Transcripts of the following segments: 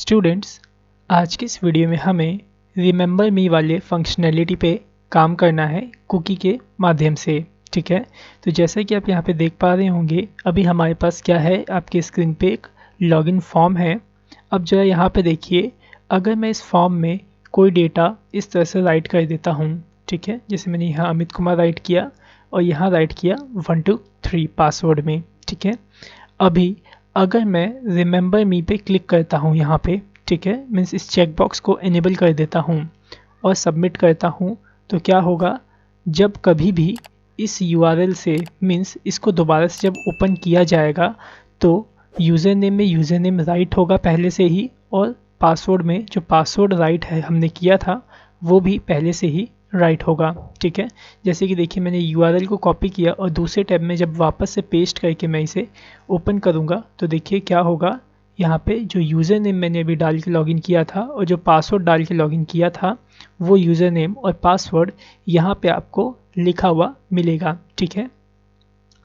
Students, आज की इस वीडियो में हमें रिमेंबर मी वाले फंक्शनैलिटी पे काम करना है कुकी के माध्यम से। ठीक है, तो जैसा कि आप यहाँ पे देख पा रहे होंगे, अभी हमारे पास क्या है, आपके स्क्रीन पे एक लॉगिन फॉर्म है। अब जरा यहाँ पे देखिए, अगर मैं इस फॉर्म में कोई डेटा इस तरह से राइट कर देता हूँ, ठीक है, जैसे मैंने यहाँ अमित कुमार राइट किया और यहाँ राइट किया 1 2 3 पासवर्ड में। ठीक है, अभी अगर मैं रिमेंबर मी पे क्लिक करता हूँ यहाँ पे, ठीक है, मीन्स इस चेक बॉक्स को इनेबल कर देता हूँ और सबमिट करता हूँ, तो क्या होगा, जब कभी भी इस यूआरएल से मीन्स इसको दोबारा से जब ओपन किया जाएगा तो यूज़र नेम में यूज़र नेम राइट होगा पहले से ही, और पासवर्ड में जो पासवर्ड राइट है हमने किया था वो भी पहले से ही राइट होगा। ठीक है, जैसे कि देखिए मैंने यूआरएल को कॉपी किया और दूसरे टैब में जब वापस से पेस्ट करके मैं इसे ओपन करूँगा तो देखिए क्या होगा, यहाँ पे जो यूज़र नेम मैंने अभी डाल के लॉगिन किया था और जो पासवर्ड डाल के लॉगिन किया था वो यूज़र नेम और पासवर्ड यहाँ पे आपको लिखा हुआ मिलेगा। ठीक है,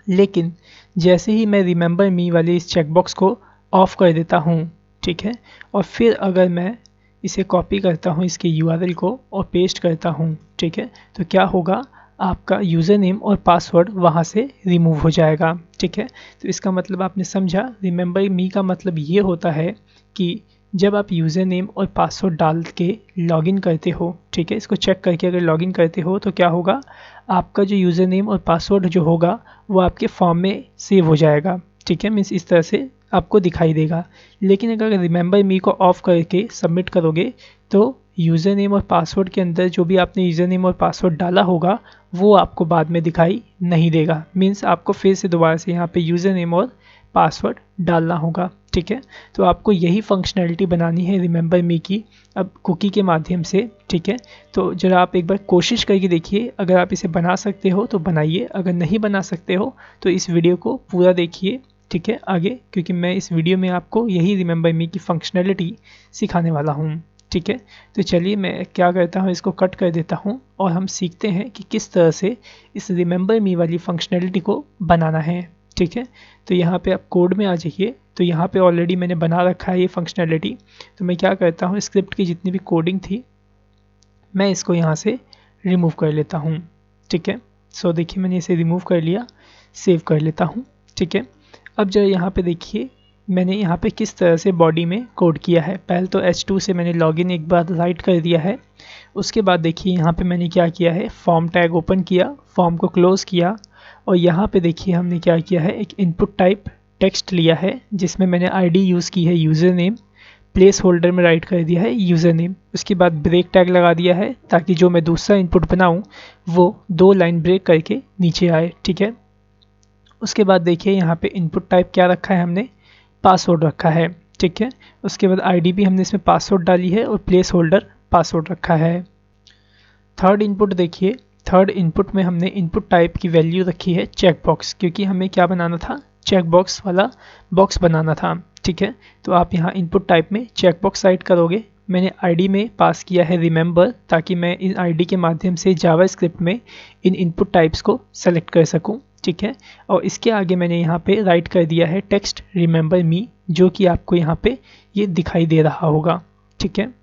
लेकिन जैसे ही मैं रिमेंबर मी वाले इस चेकबॉक्स को ऑफ कर देता हूँ, ठीक है, और फिर अगर मैं इसे कॉपी करता हूँ इसके यूआरएल को और पेस्ट करता हूँ, ठीक है, तो क्या होगा, आपका यूज़र नेम और पासवर्ड वहाँ से रिमूव हो जाएगा। ठीक है, तो इसका मतलब आपने समझा, रिमेंबर मी का मतलब ये होता है कि जब आप यूज़र नेम और पासवर्ड डाल के लॉगिन करते हो, ठीक है, इसको चेक करके अगर लॉगिन करते हो तो क्या होगा, आपका जो यूज़र नेम और पासवर्ड जो होगा वो आपके फॉर्म में सेव हो जाएगा। ठीक है, मीन्स इस तरह से आपको दिखाई देगा। लेकिन अगर रिमेंबर मी को ऑफ करके सबमिट करोगे तो यूज़र नेम और पासवर्ड के अंदर जो भी आपने यूज़र नेम और पासवर्ड डाला होगा वो आपको बाद में दिखाई नहीं देगा। मीन्स आपको फिर से दोबारा से यहाँ पे यूज़र नेम और पासवर्ड डालना होगा। ठीक है, तो आपको यही फंक्शनैलिटी बनानी है रिमेंबर मी की अब कुकी के माध्यम से। ठीक है, तो जरा आप एक बार कोशिश करके देखिए, अगर आप इसे बना सकते हो तो बनाइए, अगर नहीं बना सकते हो तो इस वीडियो को पूरा देखिए। ठीक है, आगे, क्योंकि मैं इस वीडियो में आपको यही रिमेंबर मी की फंक्शनैलिटी सिखाने वाला हूँ। ठीक है, तो चलिए मैं क्या करता हूँ, इसको कट कर देता हूँ और हम सीखते हैं कि किस तरह से इस रिमेंबर मी वाली फंक्शनैलिटी को बनाना है। ठीक है, तो यहाँ पे आप कोड में आ जाइए, तो यहाँ पे ऑलरेडी मैंने बना रखा है ये फंक्शनैलिटी। तो मैं क्या करता हूँ, स्क्रिप्ट की जितनी भी कोडिंग थी मैं इसको यहाँ से रिमूव कर लेता हूँ। ठीक है, सो देखिए मैंने इसे रिमूव कर लिया, सेव कर लेता हूँ। ठीक है, अब जरा यहाँ पे देखिए मैंने यहाँ पे किस तरह से बॉडी में कोड किया है। पहले तो H2 से मैंने लॉगिन एक बार राइट कर दिया है, उसके बाद देखिए यहाँ पे मैंने क्या किया है, फॉर्म टैग ओपन किया, फॉर्म को क्लोज़ किया और यहाँ पे देखिए हमने क्या किया है, एक इनपुट टाइप टेक्स्ट लिया है जिसमें मैंने आईडी यूज़ की है यूज़र नेम, प्लेस होल्डर में राइट कर दिया है यूज़र नेम, उसके बाद ब्रेक टैग लगा दिया है ताकि जो मैं दूसरा इनपुट बनाऊँ वो 2 लाइन ब्रेक करके नीचे आए। ठीक है, उसके बाद देखिए यहाँ पे इनपुट टाइप क्या रखा है हमने, पासवर्ड रखा है। ठीक है, उसके बाद आईडी भी हमने इसमें पासवर्ड डाली है और प्लेस होल्डर पासवर्ड रखा है। थर्ड इनपुट देखिए, थर्ड इनपुट में हमने इनपुट टाइप की वैल्यू रखी है चेक बॉक्स, क्योंकि हमें क्या बनाना था, चेक बॉक्स वाला बॉक्स बनाना था। ठीक है, तो आप यहाँ इनपुट टाइप में चेक बॉक्स राइट करोगे, मैंने आईडी में पास किया है रिमेंबर ताकि मैं इन आईडी के माध्यम से जावास्क्रिप्ट में इन इनपुट टाइप्स को सेलेक्ट कर सकूं। ठीक है, और इसके आगे मैंने यहाँ पे राइट कर दिया है टेक्स्ट रिमेंबर मी, जो कि आपको यहाँ पे ये दिखाई दे रहा होगा। ठीक है,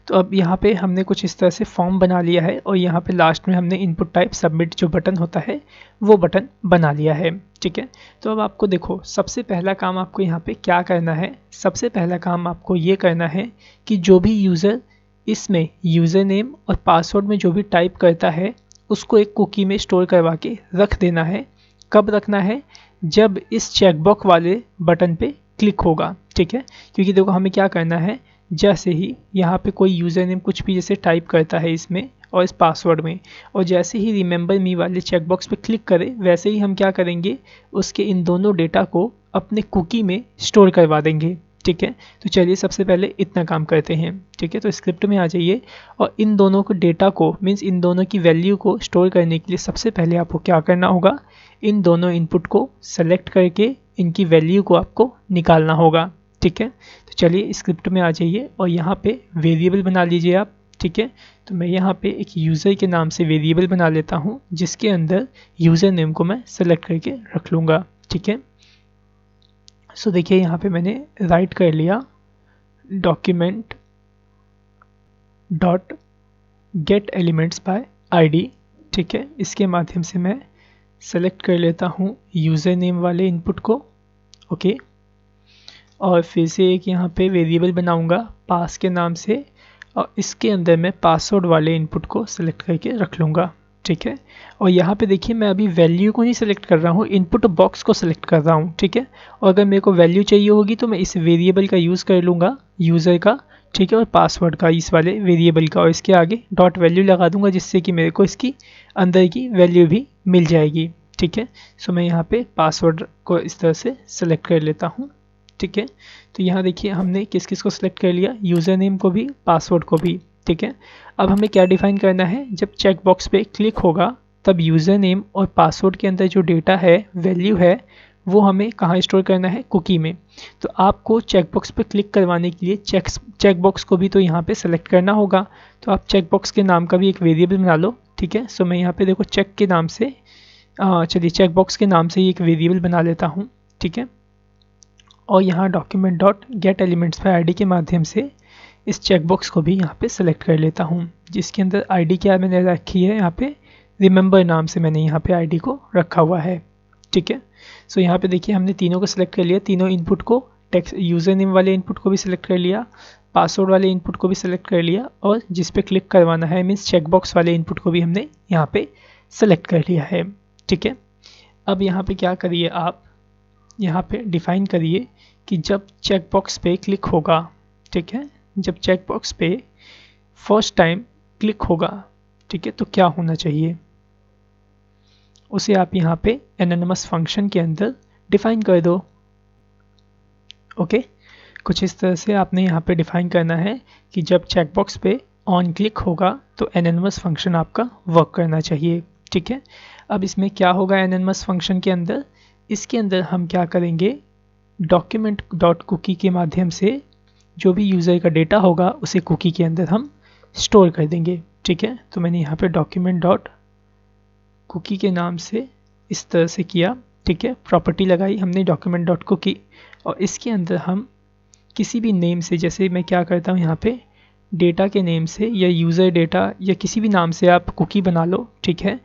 तो अब यहाँ पे हमने कुछ इस तरह से फॉर्म बना लिया है और यहाँ पे लास्ट में हमने इनपुट टाइप सबमिट जो बटन होता है वो बटन बना लिया है। ठीक है, तो अब आपको देखो, सबसे पहला काम आपको यहाँ पे क्या करना है, सबसे पहला काम आपको ये करना है कि जो भी यूज़र इसमें यूज़र नेम और पासवर्ड में जो भी टाइप करता है उसको एक कुकी में स्टोर करवा के रख देना है। कब रखना है, जब इस चेकबॉक्स वाले बटन पे क्लिक होगा। ठीक है, क्योंकि देखो हमें क्या करना है, जैसे ही यहाँ पे कोई यूज़र नेम कुछ भी जैसे टाइप करता है इसमें और इस पासवर्ड में, और जैसे ही रिमेंबर मी वाले चेकबॉक्स पे क्लिक करें, वैसे ही हम क्या करेंगे, उसके इन दोनों डेटा को अपने कुकी में स्टोर करवा देंगे। ठीक है, तो चलिए सबसे पहले इतना काम करते हैं। ठीक है, तो स्क्रिप्ट में आ जाइए और इन दोनों को डेटा को मीन्स इन दोनों की वैल्यू को स्टोर करने के लिए सबसे पहले आपको क्या करना होगा, इन दोनों इनपुट को सेलेक्ट करके इनकी वैल्यू को आपको निकालना होगा। ठीक है, तो चलिए स्क्रिप्ट में आ जाइए और यहाँ पे वेरिएबल बना लीजिए आप। ठीक है, तो मैं यहाँ पे एक यूज़र के नाम से वेरिएबल बना लेता हूँ जिसके अंदर यूज़र नेम को मैं सेलेक्ट करके रख लूँगा। ठीक है, सो देखिए यहाँ पे मैंने राइट कर लिया document dot gate elements bye ID, ठीक है। इसके माध्यम से मैं सेलेक्ट कर लेता हूँ यूज़र नेम वाले इनपुट को, ओके। और फिर से एक यहाँ पे वेरिएबल बनाऊंगा पास के नाम से, और इसके अंदर मैं पासवर्ड वाले इनपुट को सिलेक्ट करके रख लूँगा, ठीक है। और यहाँ पे देखिए मैं अभी वैल्यू को नहीं सिलेक्ट कर रहा हूँ, इनपुट बॉक्स को सिलेक्ट कर रहा हूँ, ठीक है। और अगर मेरे को वैल्यू चाहिए होगी तो मैं इस वेरिएबल का यूज़ कर लूँगा यूज़र का, ठीक है, और पासवर्ड का इस वाले वेरिएबल का, और इसके आगे डॉट वैल्यू लगा दूंगा जिससे कि मेरे को इसकी अंदर की वैल्यू भी मिल जाएगी, ठीक है। सो मैं यहाँ पे पासवर्ड को इस तरह से सिलेक्ट कर लेता हूँ, ठीक है। तो यहाँ देखिए हमने किस किस को सिलेक्ट कर लिया, यूज़र नेम को भी, पासवर्ड को भी, ठीक है। अब हमें क्या डिफाइन करना है, जब चेक बॉक्स पे क्लिक होगा तब यूज़र नेम और पासवर्ड के अंदर जो डेटा है, वैल्यू है, वो हमें कहाँ स्टोर करना है, कुकी में। तो आपको चेकबॉक्स पे क्लिक करवाने के लिए चेकबॉक्स को भी तो यहाँ पे सेलेक्ट करना होगा। तो आप चेकबॉक्स के नाम का भी एक वेरिएबल बना लो, ठीक है। सो मैं यहाँ पे देखो चेक के नाम से, चलिए चेकबॉक्स के नाम से ही एक वेरिएबल बना लेता हूँ, ठीक है। और यहाँ document dot gate elements bye ID के माध्यम से इस चेकबॉक्स को भी यहाँ पे सेलेक्ट कर लेता हूँ, जिसके अंदर आईडी क्या मैंने रखी है, यहाँ पे रिमेंबर नाम से मैंने यहाँ पे आईडी को रखा हुआ है, ठीक है। सो यहाँ पे देखिए हमने तीनों को सिलेक्ट कर लिया, तीनों इनपुट को, टेक्स्ट यूज़र नेम वाले इनपुट को भी सिलेक्ट कर लिया, पासवर्ड वाले इनपुट को भी सिलेक्ट कर लिया, और जिस पे क्लिक करवाना है मीन्स चेकबॉक्स वाले इनपुट को भी हमने यहाँ पे सेलेक्ट कर लिया है, ठीक है। अब यहाँ पे क्या करिए, आप यहाँ पे डिफाइन करिए कि जब चेकबॉक्स पे क्लिक होगा, ठीक है, जब चेकबॉक्स पे फर्स्ट टाइम क्लिक होगा, ठीक है, तो क्या होना चाहिए, उसे आप यहाँ पे एनोनिमस फंक्शन के अंदर डिफाइन कर दो, ओके। कुछ इस तरह से आपने यहाँ पे डिफाइन करना है कि जब चेकबॉक्स पे ऑन क्लिक होगा तो एनोनिमस फंक्शन आपका वर्क करना चाहिए, ठीक है। अब इसमें क्या होगा एनोनिमस फंक्शन के अंदर, इसके अंदर हम क्या करेंगे, डॉक्यूमेंट डॉट कुकी के माध्यम से जो भी यूज़र का डेटा होगा उसे कुकी के अंदर हम स्टोर कर देंगे, ठीक है। तो मैंने यहाँ पे डॉक्यूमेंट डॉट कुकी के नाम से इस तरह से किया, ठीक है, प्रॉपर्टी लगाई हमने डॉक्यूमेंट डॉट कुकी, और इसके अंदर हम किसी भी नेम से, जैसे मैं क्या करता हूँ यहाँ पे डेटा के नेम से या यूज़र डेटा या किसी भी नाम से आप कुकी बना लो, ठीक है।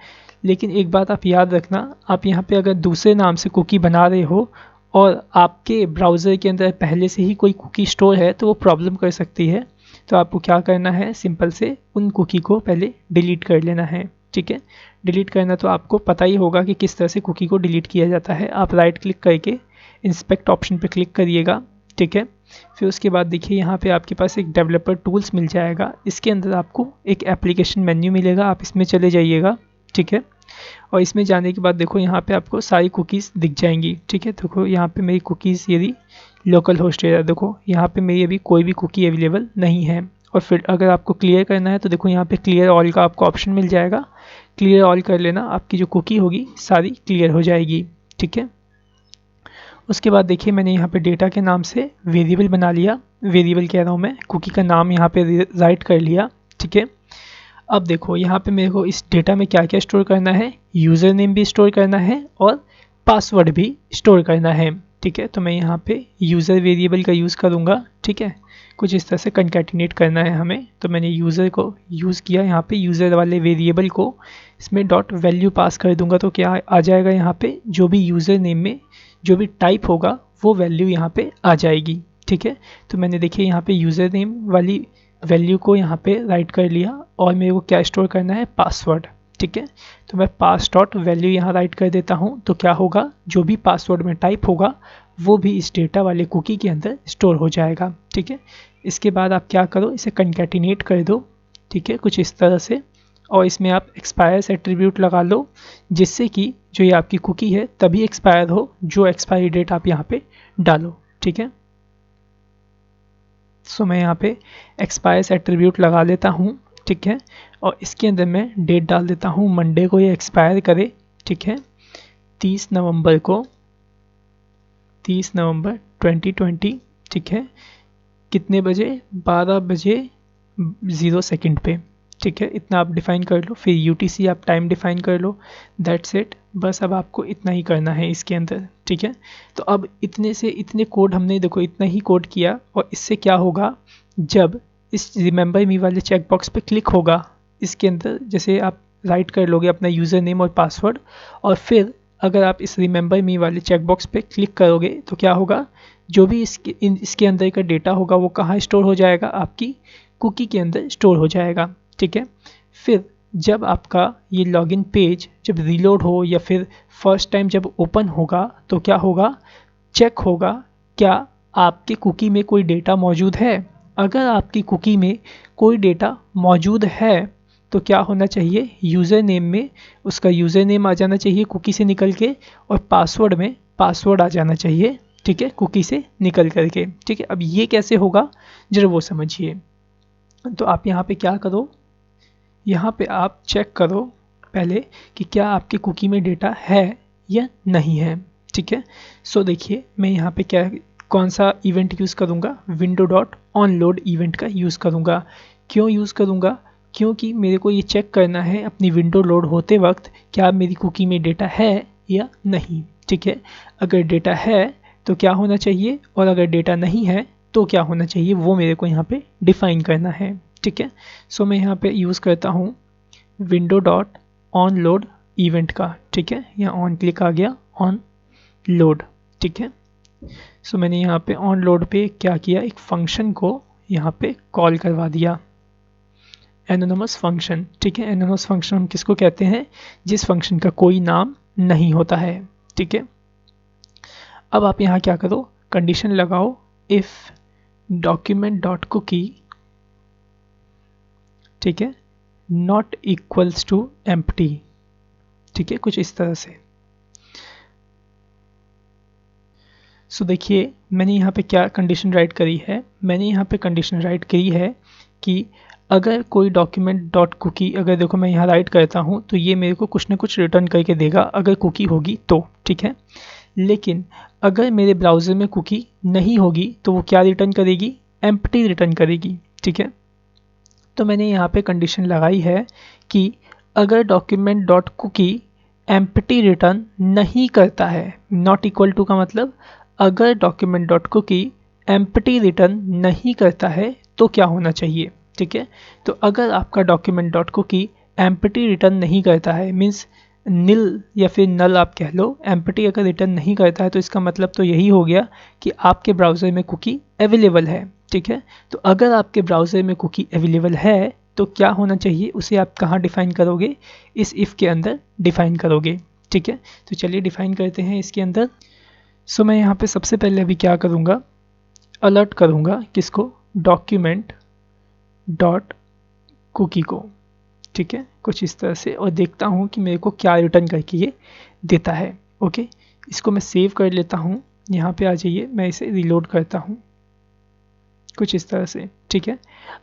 लेकिन एक बात आप याद रखना, आप यहाँ पे अगर दूसरे नाम से कुकी बना रहे हो और आपके ब्राउज़र के अंदर पहले से ही कोई कुकी स्टोर है तो वो प्रॉब्लम कर सकती है। तो आपको क्या करना है, सिंपल से उन कुकी को पहले डिलीट कर लेना है, ठीक है। डिलीट करना तो आपको पता ही होगा कि किस तरह से कुकी को डिलीट किया जाता है। आप राइट क्लिक करके इंस्पेक्ट ऑप्शन पे क्लिक करिएगा, ठीक है। फिर उसके बाद देखिए यहाँ पे आपके पास एक डेवलपर टूल्स मिल जाएगा, इसके अंदर आपको एक एप्लीकेशन मेन्यू मिलेगा, आप इसमें चले जाइएगा, ठीक है। और इसमें जाने के बाद देखो यहाँ पे आपको सारी कुकीज़ दिख जाएंगी, ठीक है। देखो यहाँ पे मेरी कुकीज़ यदि लोकल होस्ट एरिया, देखो यहाँ पे मेरी अभी कोई भी कुकी अवेलेबल नहीं है। और फिर अगर आपको क्लियर करना है तो देखो यहाँ पे क्लियर ऑल का आपको ऑप्शन मिल जाएगा, क्लियर ऑल कर लेना, आपकी जो कुकी होगी सारी क्लियर हो जाएगी, ठीक है। उसके बाद देखिए मैंने यहाँ पे डेटा के नाम से वेरिएबल बना लिया, वेरिएबल कह रहा हूँ मैं, कुकी का नाम यहाँ पे राइट कर लिया, ठीक है। अब देखो यहाँ पे मेरे को इस डेटा में क्या क्या स्टोर करना है, यूज़र नेम भी स्टोर करना है और पासवर्ड भी स्टोर करना है, ठीक है। तो मैं यहाँ पे यूज़र वेरिएबल का यूज़ करूँगा, ठीक है। कुछ इस तरह से कंकैटिनेट करना है हमें, तो मैंने यूज़र को यूज़ किया, यहाँ पे यूज़र वाले वेरिएबल को इसमें डॉट वैल्यू पास कर दूंगा, तो क्या आ जाएगा यहाँ पे जो भी यूज़र नेम में जो भी टाइप होगा वो वैल्यू यहाँ पे आ जाएगी, ठीक है। तो मैंने देखिए यहाँ पे यूज़र नेम वाली वैल्यू को यहाँ पे राइट कर लिया और मेरे को क्या स्टोर करना है, पासवर्ड, ठीक है। तो मैं पास डॉट वैल्यू यहाँ राइट कर देता हूँ, तो क्या होगा, जो भी पासवर्ड में टाइप होगा वो भी इस डेटा वाले कुकी के अंदर स्टोर हो जाएगा, ठीक है। इसके बाद आप क्या करो, इसे कंकैटिनेट कर दो, ठीक है, कुछ इस तरह से, और इसमें आप एक्सपायर्स एट्रीब्यूट लगा लो, जिससे कि जो ये आपकी कुकी है तभी एक्सपायर हो जो एक्सपायरी डेट आप यहाँ पे डालो, ठीक है। सो मैं यहाँ पे एक्सपायर्स एट्रीब्यूट लगा लेता हूँ, ठीक है। और इसके अंदर मैं डेट डाल देता हूँ मंडे को ये एक्सपायर करे, ठीक है, 30 नवंबर को, 30 नवंबर 2020, ठीक है, कितने बजे, 12 बजे 0 सेकंड पे, ठीक है, इतना आप डिफाइन कर लो, फिर UTC आप टाइम डिफाइन कर लो, दैट्स इट। बस अब आपको इतना ही करना है इसके अंदर, ठीक है। तो अब इतने से इतने कोड हमने देखो इतना ही कोड किया, और इससे क्या होगा, जब इस रिमेंबर मी वाले चेकबॉक्स पे क्लिक होगा, इसके अंदर जैसे आप राइट कर लोगे अपना यूज़र नेम और पासवर्ड, और फिर अगर आप इस रिमेंबर मी वाले चेकबॉक्स पे क्लिक करोगे तो क्या होगा, जो भी इसके अंदर का डेटा होगा वो कहाँ स्टोर हो जाएगा, आपकी कुकी के अंदर स्टोर हो जाएगा, ठीक है। फिर जब आपका ये लॉगिन पेज जब रीलोड हो या फिर फर्स्ट टाइम जब ओपन होगा तो क्या होगा, चेक होगा क्या आपके कुकी में कोई डेटा मौजूद है। अगर आपकी कुकी में कोई डेटा मौजूद है तो क्या होना चाहिए, यूज़र नेम में उसका यूज़र नेम आ जाना चाहिए कुकी से निकल के, और पासवर्ड में पासवर्ड आ जाना चाहिए, ठीक है, कुकी से निकल करके, ठीक है। अब ये कैसे होगा जरा वो समझिए। तो आप यहाँ पे क्या करो, यहाँ पे आप चेक करो पहले कि क्या आपके कुकी में डेटा है या नहीं है, ठीक है। सो देखिए मैं यहाँ पे क्या कौन सा इवेंट यूज़ करूँगा, window dot on load event का यूज़ करूँगा। क्यों यूज़ करूँगा, क्योंकि मेरे को ये चेक करना है अपनी विंडो लोड होते वक्त क्या मेरी कुकी में डेटा है या नहीं, ठीक है। अगर डेटा है तो क्या होना चाहिए, और अगर डेटा नहीं है तो क्या होना चाहिए, वो मेरे को यहाँ पे डिफाइन करना है, ठीक है। सो मैं यहाँ पे यूज़ करता हूँ window dot on load event का, ठीक है। यहाँ ऑन क्लिक आ गया, ऑन लोड, ठीक है। सो मैंने यहाँ पे ऑन लोड पे क्या किया, एक फंक्शन को यहाँ पे कॉल करवा दिया, एनोनिमस फंक्शन, ठीक है। एनोनिमस फंक्शन हम किसको कहते हैं, जिस फंक्शन का कोई नाम नहीं होता है, ठीक है। अब आप यहाँ क्या करो, कंडीशन लगाओ, इफ डॉक्यूमेंट डॉट कुकी, ठीक है, नॉट इक्वल्स टू एम्प्टी, ठीक है, कुछ इस तरह से। सो देखिए मैंने यहाँ पे क्या कंडीशन राइट करी है, मैंने यहाँ पे कंडीशन राइट करी है कि अगर कोई डॉक्यूमेंट डॉट कुकी, अगर देखो मैं यहाँ राइट करता हूँ तो ये मेरे को कुछ ना कुछ रिटर्न करके देगा अगर कुकी होगी तो, ठीक है। लेकिन अगर मेरे ब्राउज़र में कुकी नहीं होगी तो वो क्या रिटर्न करेगी, एम्प्टी रिटर्न करेगी, ठीक है। तो मैंने यहाँ पे कंडीशन लगाई है कि अगर document dot cookie empty return नहीं करता है, नॉट इक्वल टू का मतलब अगर document dot cookie empty return नहीं करता है तो क्या होना चाहिए, ठीक है। तो अगर आपका document dot cookie empty return नहीं करता है, मीन्स नील या फिर नल आप कह लो, एम्प्टी अगर रिटर्न नहीं करता है तो इसका मतलब तो यही हो गया कि आपके ब्राउज़र में कुकी अवेलेबल है, ठीक है। तो अगर आपके ब्राउज़र में कुकी अवेलेबल है तो क्या होना चाहिए, उसे आप कहाँ डिफ़ाइन करोगे, इस इफ़ के अंदर डिफ़ाइन करोगे, ठीक है। तो चलिए डिफ़ाइन करते हैं इसके अंदर। सो मैं यहाँ पे सबसे पहले अभी क्या करूँगा, अलर्ट करूँगा किसको, डॉक्यूमेंट डॉट कुकी को, ठीक है, कुछ इस तरह से, और देखता हूँ कि मेरे को क्या रिटर्न करके ये देता है, ओके। इसको मैं सेव कर लेता हूँ, यहाँ पे आ जाइए, मैं इसे रिलोड करता हूँ कुछ इस तरह से, ठीक है।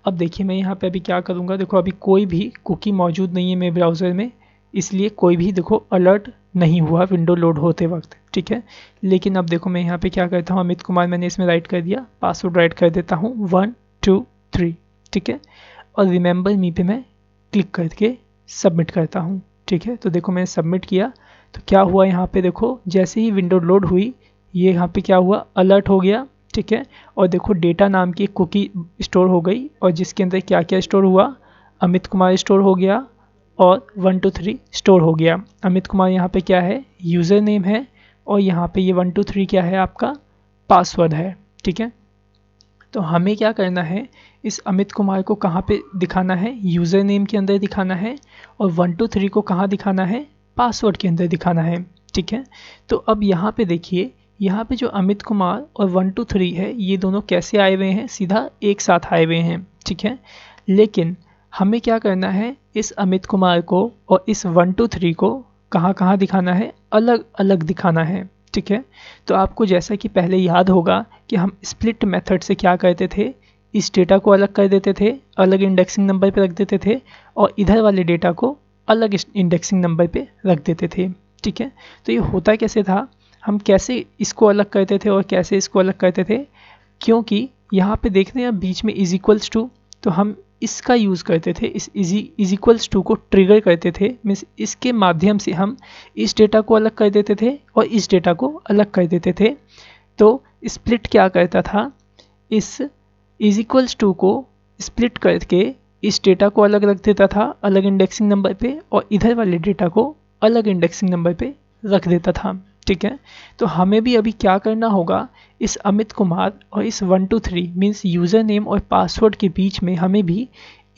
अब देखिए मैं यहाँ पे अभी क्या करूँगा, देखो अभी कोई भी कुकी मौजूद नहीं है मेरे ब्राउज़र में, इसलिए कोई भी देखो अलर्ट नहीं हुआ विंडो लोड होते वक्त, ठीक है। लेकिन अब देखो मैं यहाँ पे क्या करता हूँ, अमित कुमार मैंने इसमें राइट कर दिया, पासवर्ड राइट कर देता हूँ 1 2 3, ठीक है। और रिमेंबर मी पे मैं क्लिक करके सबमिट करता हूँ, ठीक है। तो देखो मैंने सबमिट किया तो क्या हुआ, यहाँ पे देखो जैसे ही विंडो लोड हुई ये यहाँ पे क्या हुआ, अलर्ट हो गया, ठीक है। और देखो डेटा नाम की कुकी स्टोर हो गई, और जिसके अंदर क्या क्या स्टोर हुआ, अमित कुमार स्टोर हो गया और 1 2 3 स्टोर हो गया। अमित कुमार यहाँ पे क्या है, यूज़र नेम है, और यहाँ पे ये 1 2 3 क्या है, आपका पासवर्ड है, ठीक है। तो हमें क्या करना है, इस अमित कुमार को कहाँ पे दिखाना है, यूज़र नेम के अंदर दिखाना है, और 1 2 3 को कहाँ दिखाना है, पासवर्ड के अंदर दिखाना है, ठीक है। तो अब यहाँ पे देखिए, यहाँ पे जो अमित कुमार और 1 2 3 है ये दोनों कैसे आए हुए हैं, सीधा एक साथ आए हुए हैं, ठीक है। लेकिन हमें क्या करना है, इस अमित कुमार को और इस 1 2 3 को कहाँ कहाँ दिखाना है, अलग अलग दिखाना है, ठीक है। तो आपको जैसा कि पहले याद होगा कि हम स्प्लिट मेथड से क्या करते थे, इस डेटा को अलग कर देते थे, अलग इंडेक्सिंग नंबर पे रख देते थे, और इधर वाले डेटा को अलग इंडेक्सिंग नंबर पे रख देते थे, ठीक है। तो ये होता कैसे था, हम कैसे इसको अलग करते थे और कैसे इसको अलग करते थे, क्योंकि यहाँ पे देख रहे हैं बीच में इज इक्वल्स टू, तो हम इसका यूज़ करते थे, इस इज इक्वल्स टू को ट्रिगर करते थे, मीन्स इसके माध्यम से हम इस डेटा को अलग कर देते थे और इस डेटा को अलग कर देते थे। तो स्प्लिट क्या करता था, इस इज इक्वल्स टू को स्प्लिट करके इस डेटा को अलग रख देता था अलग इंडेक्सिंग नंबर पे, और इधर वाले डेटा को अलग इंडेक्सिंग नंबर पे रख देता था। ठीक है, तो हमें भी अभी क्या करना होगा, इस अमित कुमार और इस 123 मीन्स यूज़र नेम और पासवर्ड के बीच में हमें भी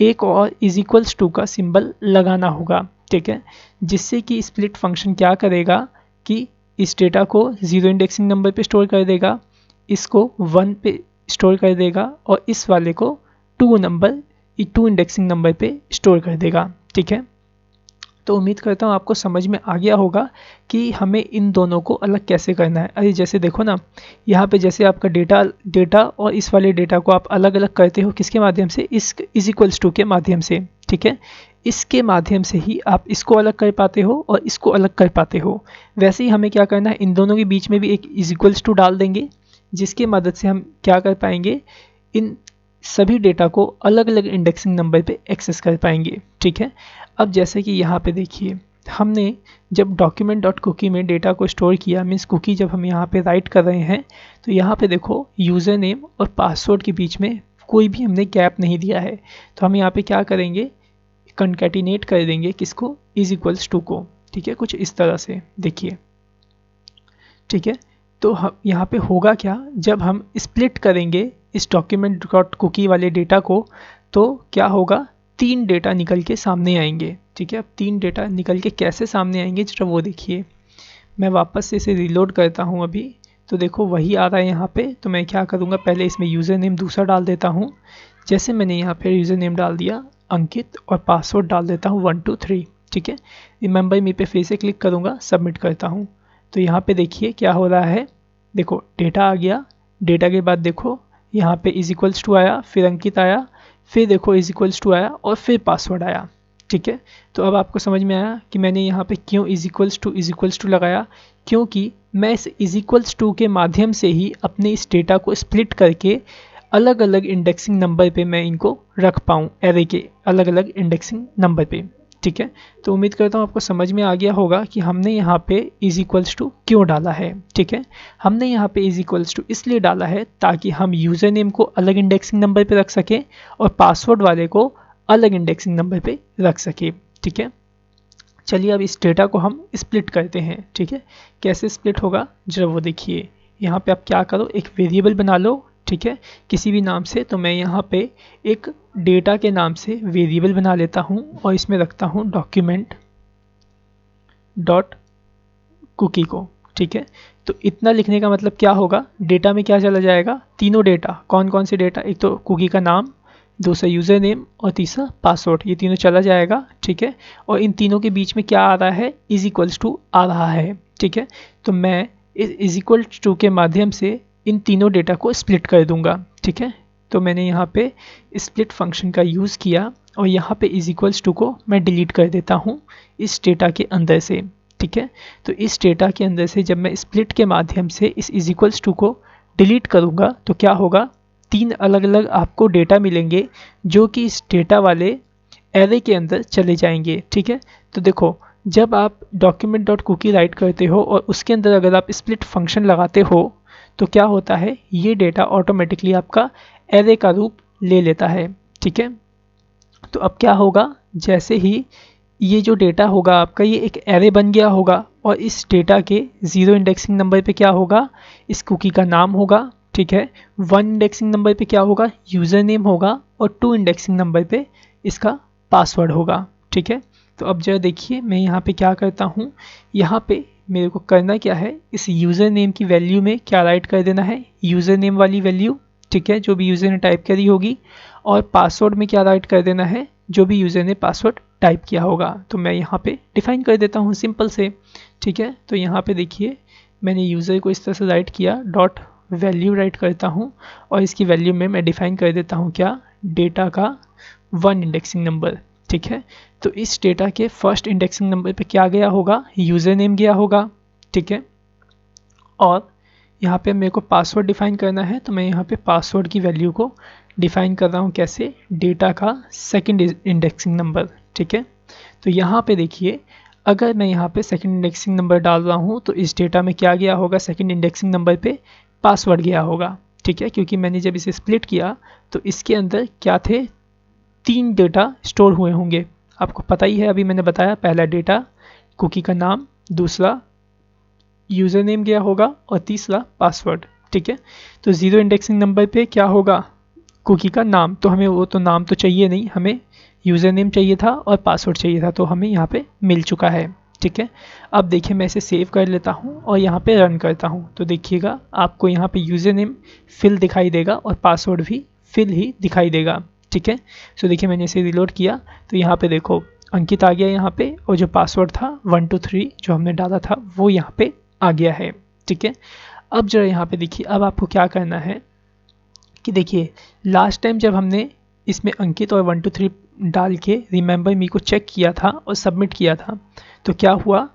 एक और इज इक्वल्स टू का सिंबल लगाना होगा। ठीक है, जिससे कि स्प्लिट फंक्शन क्या करेगा कि इस डेटा को 0 इंडेक्सिंग नंबर पे स्टोर कर देगा, इसको 1 पे स्टोर कर देगा और इस वाले को 2 इंडेक्सिंग नंबर पे स्टोर कर देगा। ठीक है, तो उम्मीद करता हूँ आपको समझ में आ गया होगा कि हमें इन दोनों को अलग कैसे करना है। अरे जैसे देखो ना, यहाँ पे जैसे आपका डेटा और इस वाले डेटा को आप अलग अलग करते हो किसके माध्यम से, इस इज इक्वल्स टू के माध्यम से। ठीक है, इसके माध्यम से ही आप इसको अलग कर पाते हो और इसको अलग कर पाते हो। वैसे ही हमें क्या करना है, इन दोनों के बीच में भी एक इज इक्वल्स टू डाल देंगे, जिसकी मदद से हम क्या कर पाएंगे, इन सभी डेटा को अलग अलग इंडेक्सिंग नंबर पे एक्सेस कर पाएंगे। ठीक है, अब जैसे कि यहाँ पे देखिए, हमने जब डॉक्यूमेंट डॉट कुकी में डेटा को स्टोर किया, मीन्स कुकी जब हम यहाँ पे राइट कर रहे हैं, तो यहाँ पे देखो यूज़र नेम और पासवर्ड के बीच में कोई भी हमने गैप नहीं दिया है। तो हम यहाँ पे क्या करेंगे, कंकैटिनेट कर देंगे किसको, इज इक्वल्स टू को। ठीक है, कुछ इस तरह से देखिए। ठीक है, तो हम यहाँ पे होगा क्या, जब हम स्प्लिट करेंगे इस डॉक्यूमेंट डॉट कुकी वाले डेटा को, तो क्या होगा, 3 डेटा निकल के सामने आएंगे। ठीक है, अब 3 डेटा निकल के कैसे सामने आएंगे जरा वो देखिए। मैं वापस से इसे रीलोड करता हूँ अभी, तो देखो वही आ रहा है यहाँ पे। तो मैं क्या करूँगा, पहले इसमें यूज़र नेम दूसरा डाल देता हूँ। जैसे मैंने यहाँ पे यूज़र नेम डाल दिया अंकित और पासवर्ड डाल देता हूँ 123। ठीक है, रिमेंबर मी पे फिर से क्लिक करूँगा, सबमिट करता हूँ। तो यहाँ पे देखिए क्या हो रहा है, देखो डेटा आ गया, डेटा के बाद देखो यहाँ पे इज इक्वल्स टू आया, फिर अंकित आया, फिर देखो इज इक्वल्स टू आया और फिर पासवर्ड आया। ठीक है, तो अब आपको समझ में आया कि मैंने यहाँ पे क्यों इज इक्वल्स टू लगाया, क्योंकि मैं इस इज इक्वल्स टू के माध्यम से ही अपने इस डेटा को स्प्लिट करके अलग अलग इंडेक्सिंग नंबर पे मैं इनको रख पाऊँ, एरे के अलग अलग इंडेक्सिंग नंबर पे। ठीक है, तो उम्मीद करता हूँ आपको समझ में आ गया होगा कि हमने यहाँ पे इज इक्वल्स टू क्यों डाला है। ठीक है, हमने यहाँ पे इज इक्वल्स टू इसलिए डाला है ताकि हम यूज़र नेम को अलग इंडेक्सिंग नंबर पे रख सकें और पासवर्ड वाले को अलग इंडेक्सिंग नंबर पे रख सके। ठीक है, चलिए अब इस डेटा को हम स्प्लिट करते हैं। ठीक है, कैसे स्प्लिट होगा जरा वो देखिए। यहाँ पे आप क्या करो, एक वेरिएबल बना लो। ठीक है, किसी भी नाम से। तो मैं यहाँ पे एक डेटा के नाम से वेरिएबल बना लेता हूँ और इसमें रखता हूँ डॉक्यूमेंट डॉट कुकी को। ठीक है, तो इतना लिखने का मतलब क्या होगा, डेटा में क्या चला जाएगा, तीनों डेटा। कौन कौन से डेटा, एक तो कुकी का नाम, दूसरा यूज़र नेम और तीसरा पासवर्ड, ये तीनों चला जाएगा। ठीक है, और इन तीनों के बीच में क्या आ रहा है, इज इक्वल्स टू आ रहा है। ठीक है, तो मैं इस इज इक्वल्स टू के माध्यम से इन तीनों डेटा को स्प्लिट कर दूंगा। ठीक है, तो मैंने यहाँ पे स्प्लिट फंक्शन का यूज़ किया और यहाँ पे इज इक्वल्स टू को मैं डिलीट कर देता हूँ इस डेटा के अंदर से। ठीक है, तो इस डेटा के अंदर से जब मैं स्प्लिट के माध्यम से इस इज इक्वल्स टू को डिलीट करूँगा तो क्या होगा, 3 अलग अलग आपको डेटा मिलेंगे जो कि इस डेटा वाले एरे के अंदर चले जाएंगे। ठीक है, तो देखो जब आप डॉक्यूमेंट डॉट कुकी राइट करते हो और उसके अंदर अगर आप स्प्लिट फंक्शन लगाते हो तो क्या होता है, ये डेटा ऑटोमेटिकली आपका एरे का रूप ले लेता है। ठीक है, तो अब क्या होगा, जैसे ही ये जो डेटा होगा आपका ये एक एरे बन गया होगा और इस डेटा के 0 इंडेक्सिंग नंबर पे क्या होगा, इस कुकी का नाम होगा। ठीक है, 1 इंडेक्सिंग नंबर पे क्या होगा, यूज़र नेम होगा और 2 इंडेक्सिंग नंबर पे इसका पासवर्ड होगा। ठीक है, तो अब जरा देखिए मैं यहाँ पे क्या करता हूँ, यहाँ पे मेरे को करना क्या है, इस यूज़र नेम की वैल्यू में क्या राइट कर देना है, यूज़र नेम वाली वैल्यू। ठीक है, जो भी यूज़र ने टाइप करी होगी, और पासवर्ड में क्या राइट कर देना है, जो भी यूज़र ने पासवर्ड टाइप किया होगा। तो मैं यहाँ पे डिफाइन कर देता हूँ सिंपल से। ठीक है, तो यहाँ पे देखिए मैंने यूज़र को इस तरह से राइट किया, डॉट वैल्यू राइट करता हूँ और इसकी वैल्यू में मैं डिफाइन कर देता हूँ क्या, डेटा का 1 इंडेक्सिंग नंबर। ठीक है, तो इस डेटा के फर्स्ट इंडेक्सिंग नंबर पे क्या गया होगा, यूज़र नेम गया होगा। ठीक है, और यहाँ पे मेरे को पासवर्ड डिफाइन करना है, तो मैं यहाँ पे पासवर्ड की वैल्यू को डिफाइन कर रहा हूँ कैसे, डेटा का सेकंड इंडेक्सिंग नंबर। ठीक है, तो यहाँ पे देखिए अगर मैं यहाँ पे सेकंड इंडेक्सिंग नंबर डाल रहा हूँ तो इस डेटा में क्या गया होगा, सेकंड इंडेक्सिंग नंबर पे पासवर्ड गया होगा। ठीक है, क्योंकि मैंने जब इसे स्प्लिट किया तो इसके अंदर क्या थे, 3 डेटा स्टोर हुए होंगे। आपको पता ही है, अभी मैंने बताया, पहला डेटा कुकी का नाम, दूसरा यूज़र नेम गया होगा और तीसरा पासवर्ड। ठीक है, तो ज़ीरो इंडेक्सिंग नंबर पे क्या होगा, कुकी का नाम, तो हमें वो तो नाम तो चाहिए नहीं, हमें यूज़र नेम चाहिए था और पासवर्ड चाहिए था, तो हमें यहाँ पे मिल चुका है। ठीक है, अब देखिए मैं इसे सेव कर लेता हूँ और यहाँ पे रन करता हूँ, तो देखिएगा आपको यहाँ पे यूज़र नेम फिल दिखाई देगा और पासवर्ड भी फिल ही दिखाई देगा। ठीक है, सो देखिए मैंने इसे रिलोड किया तो यहाँ पे देखो अंकित आ गया यहाँ पे, और जो पासवर्ड था 123 जो हमने डाला था वो यहाँ पे आ गया है। ठीक है, अब जरा यहाँ पे देखिए, अब आपको क्या करना है कि देखिए लास्ट टाइम जब हमने इसमें अंकित और 123 डाल के रिमेंबर मी को चेक किया था और सबमिट किया था, तो क्या हुआ,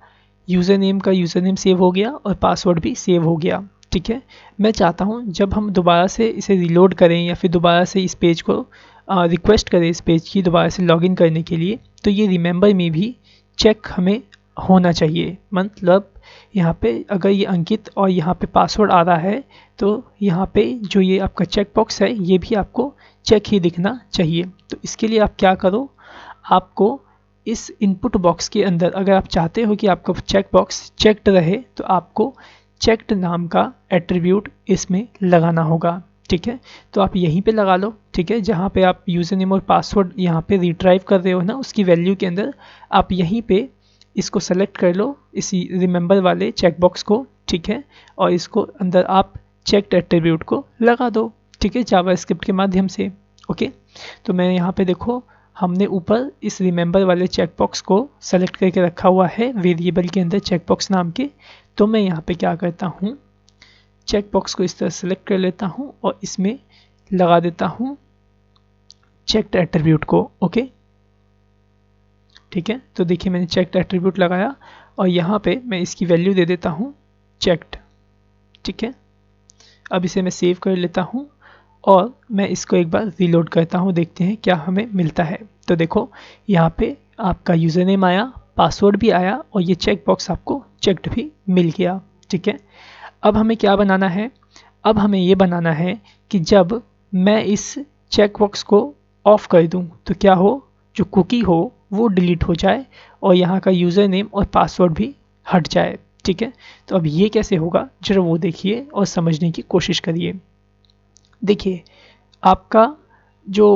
यूज़र नेम का यूज़र नेम सेव हो गया और पासवर्ड भी सेव हो गया। ठीक है, मैं चाहता हूँ जब हम दोबारा से इसे रिलोड करें या फिर दोबारा से इस पेज को रिक्वेस्ट करें, इस पेज की दोबारा से लॉगिन करने के लिए, तो ये रिमेंबर मी भी चेक हमें होना चाहिए। मतलब यहाँ पे अगर ये अंकित और यहाँ पे पासवर्ड आ रहा है तो यहाँ पे जो ये आपका चेक बॉक्स है ये भी आपको चेक ही दिखना चाहिए। तो इसके लिए आप क्या करो, आपको इस इनपुट बॉक्स के अंदर अगर आप चाहते हो कि आपका चेक बॉक्स चेक्ड रहे तो आपको चेक्ड नाम का एट्रीब्यूट इसमें लगाना होगा। ठीक है, तो आप यहीं पे लगा लो। ठीक है, जहाँ पे आप यूज़र नेम और पासवर्ड यहाँ पे रिट्राइव कर रहे हो ना, उसकी वैल्यू के अंदर आप यहीं पे इसको सेलेक्ट कर लो, इसी रिमेंबर वाले चेकबॉक्स को। ठीक है, और इसको अंदर आप चेक्ड एट्रीब्यूट को लगा दो। ठीक है, जावास्क्रिप्ट के माध्यम से। ओके, तो मैं यहाँ पे देखो हमने ऊपर इस रिमेंबर वाले चेकबॉक्स को सेलेक्ट करके रखा हुआ है वेरिएबल के अंदर चेकबॉक्स नाम के। तो मैं यहाँ पे क्या करता हूँ, चेकबॉक्स को इस तरह सेलेक्ट कर लेता हूँ और इसमें लगा देता हूँ चेक्ड एट्रीब्यूट को। ओके, ठीक है, तो देखिए मैंने चेक्ड एट्रीब्यूट लगाया और यहाँ पे मैं इसकी वैल्यू दे देता हूँ चेक्ड। ठीक है, अब इसे मैं सेव कर लेता हूँ और मैं इसको एक बार रीलोड करता हूँ, देखते हैं क्या हमें मिलता है। तो देखो यहाँ पे आपका यूज़र नेम आया, पासवर्ड भी आया और ये चेक बॉक्स आपको चेक्ड भी मिल गया। ठीक है, अब हमें क्या बनाना है, अब हमें ये बनाना है कि जब मैं इस चेक बॉक्स को ऑफ कर दूँ तो क्या हो, जो कुकी हो वो डिलीट हो जाए और यहाँ का यूज़र नेम और पासवर्ड भी हट जाए। ठीक है, तो अब ये कैसे होगा जरा वो देखिए और समझने की कोशिश करिए। देखिए आपका जो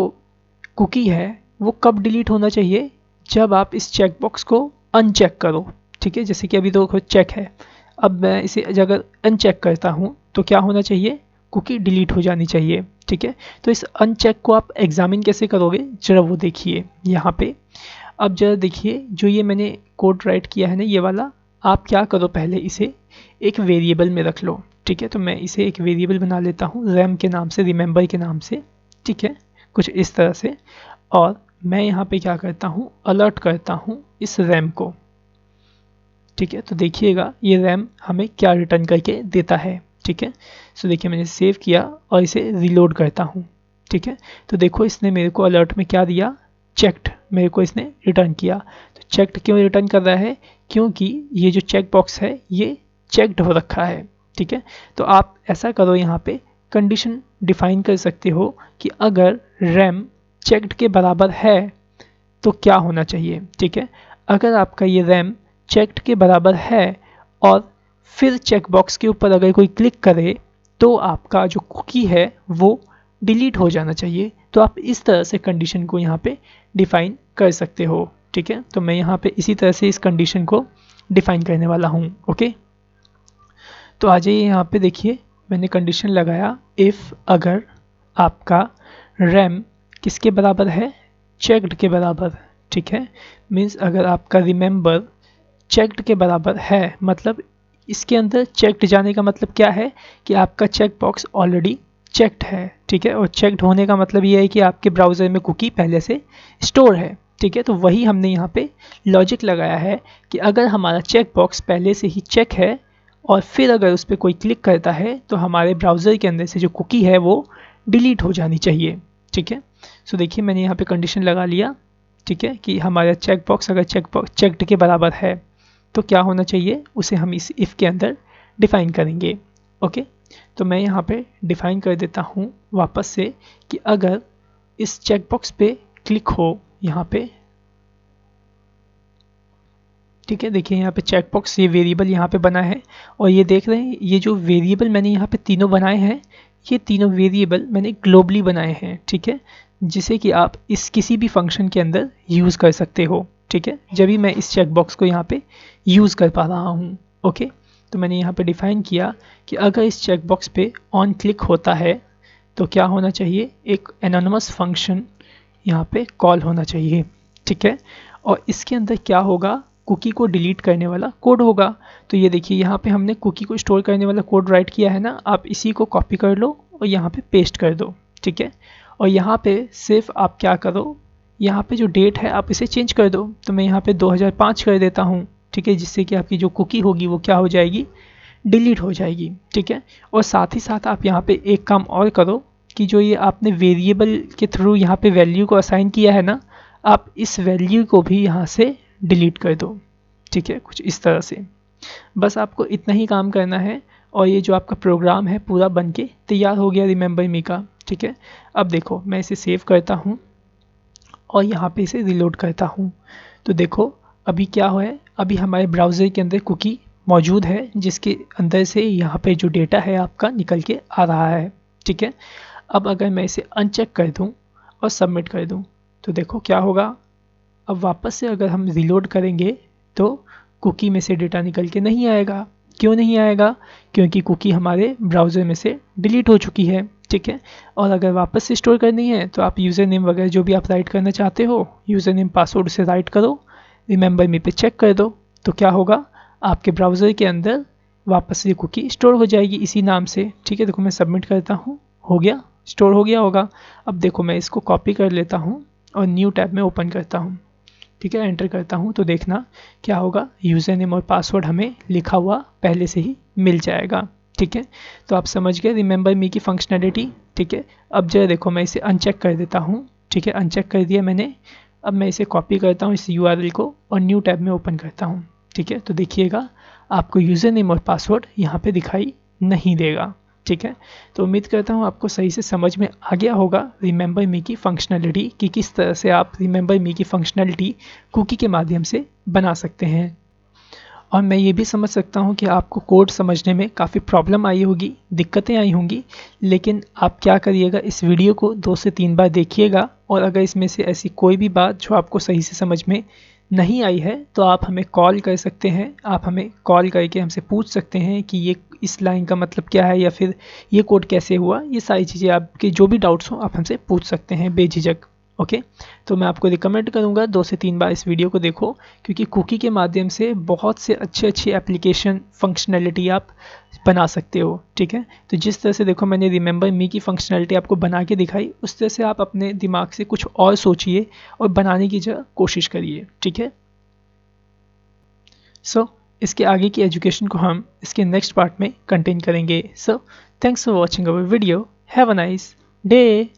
कुकी है वो कब डिलीट होना चाहिए, जब आप इस चेकबॉक्स को अनचेक करो। ठीक है, जैसे कि अभी तो चेक है, अब मैं इसे अगर अनचेक करता हूँ तो क्या होना चाहिए, कुकी डिलीट हो जानी चाहिए। ठीक है, तो इस अनचेक को आप एग्जामिन कैसे करोगे जरा वो देखिए यहाँ पे। अब जरा देखिए जो ये मैंने कोड राइट किया है ना ये वाला, आप क्या करो पहले इसे एक वेरिएबल में रख लो। ठीक है, तो मैं इसे एक वेरिएबल बना लेता हूँ रैम के नाम से, रिमेंबर के नाम से। ठीक है, कुछ इस तरह से, और मैं यहाँ पे क्या करता हूँ, अलर्ट करता हूँ इस रैम को। ठीक है, तो देखिएगा ये रैम हमें क्या रिटर्न करके देता है। ठीक है, सो देखिए मैंने सेव किया और इसे रीलोड करता हूँ। ठीक है, तो देखो इसने मेरे को अलर्ट में क्या दिया, चेक्ड मेरे को इसने रिटर्न किया। तो चेक्ड क्यों रिटर्न कर रहा है, क्योंकि ये जो चेक बॉक्स है ये चेक्ड हो रखा है। ठीक है, तो आप ऐसा करो यहाँ पे कंडीशन डिफाइन कर सकते हो कि अगर रैम चेक्ड के बराबर है तो क्या होना चाहिए। ठीक है, अगर आपका ये रैम चेक्ड के बराबर है और फिर चेक बॉक्स के ऊपर अगर कोई क्लिक करे तो आपका जो कुकी है वो डिलीट हो जाना चाहिए। तो आप इस तरह से कंडीशन को यहाँ पे डिफाइन कर सकते हो। ठीक है, तो मैं यहाँ पे इसी तरह से इस कंडीशन को डिफाइन करने वाला हूँ। ओके, तो आ जाइए यहाँ पे देखिए मैंने कंडीशन लगाया, इफ़ अगर आपका रैम किसके बराबर है, चेक्ड के बराबर। ठीक है, मीन्स अगर आपका रिमेंबर चेक्ड के बराबर है, मतलब इसके अंदर चेक्ड जाने का मतलब क्या है कि आपका चेक बॉक्स ऑलरेडी चेक्ड है। ठीक है, और चेक्ड होने का मतलब ये है कि आपके ब्राउज़र में कुकी पहले से स्टोर है। ठीक है, तो वही हमने यहाँ पे लॉजिक लगाया है कि अगर हमारा चेक बॉक्स पहले से ही चेक है और फिर अगर उस पर कोई क्लिक करता है तो हमारे ब्राउज़र के अंदर से जो कुकी है वो डिलीट हो जानी चाहिए। ठीक है, सो देखिए मैंने यहाँ पे कंडीशन लगा लिया। ठीक है, कि हमारा चेक बॉक्स अगर चेक्ड के बराबर है तो क्या होना चाहिए, उसे हम इस इफ़ के अंदर डिफ़ाइन करेंगे। ओके, तो मैं यहाँ पे डिफ़ाइन कर देता हूँ वापस से कि अगर इस चेक बॉक्स पे क्लिक हो यहाँ पे, ठीक है, देखिए यहाँ पे चेक बॉक्स ये वेरिएबल यहाँ पे बना है और ये देख रहे हैं ये जो वेरिएबल मैंने यहाँ पे तीनों बनाए हैं, ये तीनों वेरिएबल मैंने ग्लोबली बनाए हैं। ठीक है, जिसे कि आप इस किसी भी फंक्शन के अंदर यूज़ कर सकते हो। ठीक है, जब भी मैं इस चेक बॉक्स को यहाँ पे यूज़ कर पा रहा हूँ। ओके, तो मैंने यहाँ पे डिफ़ाइन किया कि अगर इस चेक बॉक्स पे ऑन क्लिक होता है तो क्या होना चाहिए, एक एनोनिमस फंक्शन यहाँ पे कॉल होना चाहिए। ठीक है, और इसके अंदर क्या होगा, कुकी को डिलीट करने वाला कोड होगा। तो ये देखिए यहाँ पे हमने कुकी को स्टोर करने वाला कोड राइट किया है ना, आप इसी को कॉपी कर लो और यहाँ पे पेस्ट कर दो। ठीक है, और यहाँ पे सिर्फ आप क्या करो, यहाँ पे जो डेट है आप इसे चेंज कर दो। तो मैं यहाँ पे 2005 कर देता हूँ। ठीक है, जिससे कि आपकी जो कुकी होगी वो क्या हो जाएगी, डिलीट हो जाएगी। ठीक है, और साथ ही साथ आप यहाँ पे एक काम और करो कि जो ये आपने वेरिएबल के थ्रू यहाँ पे वैल्यू को असाइन किया है ना, आप इस वैल्यू को भी यहाँ से डिलीट कर दो। ठीक है, कुछ इस तरह से बस आपको इतना ही काम करना है और ये जो आपका प्रोग्राम है पूरा बन के तैयार हो गया रिमेंबर मी का। ठीक है, अब देखो मैं इसे सेव करता हूँ और यहाँ पे इसे रिलोड करता हूँ। तो देखो अभी क्या हुआ है, अभी हमारे ब्राउज़र के अंदर कुकी मौजूद है जिसके अंदर से यहाँ पे जो डेटा है आपका निकल के आ रहा है। ठीक है, अब अगर मैं इसे अनचेक कर दूँ और सबमिट कर दूँ तो देखो क्या होगा। अब वापस से अगर हम रिलोड करेंगे तो कुकी में से डेटा निकल के नहीं आएगा। क्यों नहीं आएगा, क्योंकि कुकी हमारे ब्राउज़र में से डिलीट हो चुकी है। ठीक है, और अगर वापस से स्टोर करनी है तो आप यूज़र नेम वगैरह जो भी आप राइट करना चाहते हो, यूज़र नेम पासवर्ड से राइट करो, रिमेंबर मी पे चेक कर दो, तो क्या होगा आपके ब्राउज़र के अंदर वापस से कुकी स्टोर हो जाएगी इसी नाम से। ठीक है, देखो मैं सबमिट करता हूँ, हो गया, स्टोर हो गया होगा। अब देखो मैं इसको कॉपी कर लेता हूँ और न्यू टैब में ओपन करता हूँ। ठीक है, एंटर करता हूँ तो देखना क्या होगा, यूज़र नेम और पासवर्ड हमें लिखा हुआ पहले से ही मिल जाएगा। ठीक है, तो आप समझ गए रिमेंबर मी की फंक्शनैलिटी। ठीक है, अब जरा देखो मैं इसे अनचेक कर देता हूँ। ठीक है, अनचेक कर दिया मैंने। अब मैं इसे कॉपी करता हूँ इस URL को और न्यू टैब में ओपन करता हूँ। ठीक है, तो देखिएगा आपको यूज़र नेम और पासवर्ड यहाँ पे दिखाई नहीं देगा। ठीक है, तो उम्मीद करता हूँ आपको सही से समझ में आ गया होगा रिमेंबर मी की फंक्शनैलिटी कि किस तरह से आप रिमेंबर मी की फंक्शनैलिटी कुकी के माध्यम से बना सकते हैं। और मैं ये भी समझ सकता हूँ कि आपको कोड समझने में काफ़ी प्रॉब्लम आई होगी, दिक्कतें आई होंगी, लेकिन आप क्या करिएगा, इस वीडियो को 2 से 3 बार देखिएगा और अगर इसमें से ऐसी कोई भी बात जो आपको सही से समझ में नहीं आई है तो आप हमें कॉल कर सकते हैं। आप हमें कॉल करके हमसे पूछ सकते हैं कि ये इस लाइन का मतलब क्या है या फिर ये कोड कैसे हुआ। ये सारी चीज़ें आपके जो भी डाउट्स हों आप हमसे पूछ सकते हैं बेझिझक। ओके, तो मैं आपको रिकमेंड करूँगा 2 से 3 बार इस वीडियो को देखो, क्योंकि कुकी के माध्यम से बहुत से अच्छे एप्लीकेशन फंक्शनैलिटी आप बना सकते हो। ठीक है, तो जिस तरह से देखो मैंने रिमेंबर मी की फंक्शनैलिटी आपको बना के दिखाई, उस तरह से आप अपने दिमाग से कुछ और सोचिए और बनाने की कोशिश करिए। ठीक है, सो इसके आगे की एजुकेशन को हम इसके नेक्स्ट पार्ट में कंटेन करेंगे। So thanks for watching our video, have a nice day.